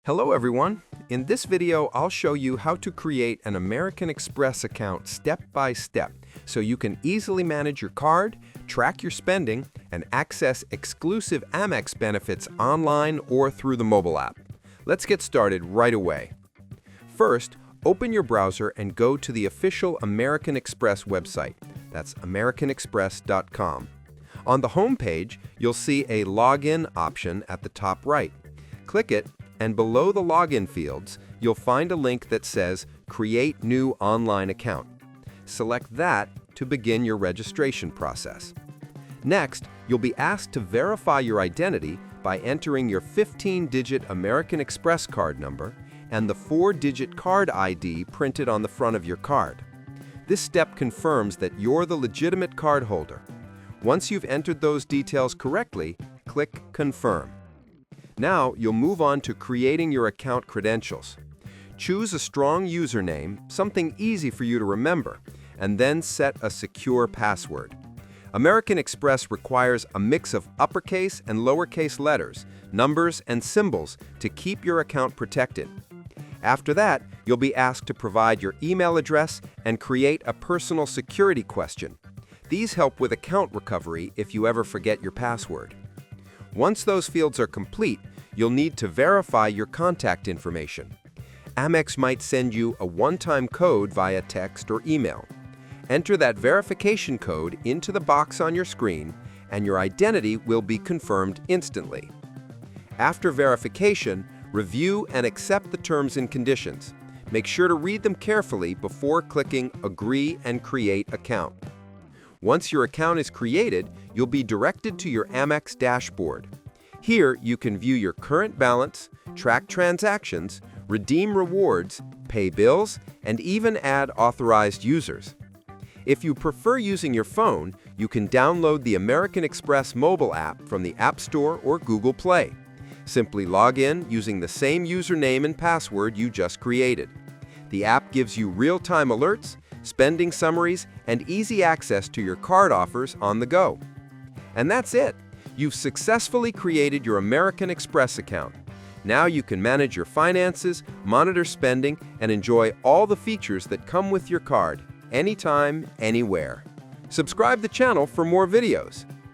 Hello everyone. In this video, I'll show you how to create an American Express account step by step so you can easily manage your card, track your spending, and access exclusive Amex benefits online or through the mobile app. Let's get started right away. First, open your browser and go to the official American Express website. That's americanexpress.com. On the home page, you'll see a login option at the top right. Click it, and below the login fields, you'll find a link that says Create New Online Account. Select that to begin your registration process. Next, you'll be asked to verify your identity by entering your 15-digit American Express card number and the 4-digit card ID printed on the front of your card. This step confirms that you're the legitimate cardholder. Once you've entered those details correctly, click Confirm. Now, you'll move on to creating your account credentials. Choose a strong username, something easy for you to remember, and then set a secure password. American Express requires a mix of uppercase and lowercase letters, numbers, and symbols to keep your account protected. After that, you'll be asked to provide your email address and create a personal security question. These help with account recovery if you ever forget your password. Once those fields are complete, you'll need to verify your contact information. Amex might send you a one-time code via text or email. Enter that verification code into the box on your screen, and your identity will be confirmed instantly. After verification, review and accept the terms and conditions. Make sure to read them carefully before clicking Agree and Create Account. Once your account is created, you'll be directed to your Amex dashboard. Here, you can view your current balance, track transactions, redeem rewards, pay bills, and even add authorized users. If you prefer using your phone, you can download the American Express mobile app from the App Store or Google Play. Simply log in using the same username and password you just created. The app gives you real-time alerts, spending summaries, and easy access to your card offers on the go. And that's it. You've successfully created your American Express account. Now you can manage your finances, monitor spending, and enjoy all the features that come with your card, anytime, anywhere. Subscribe the channel for more videos.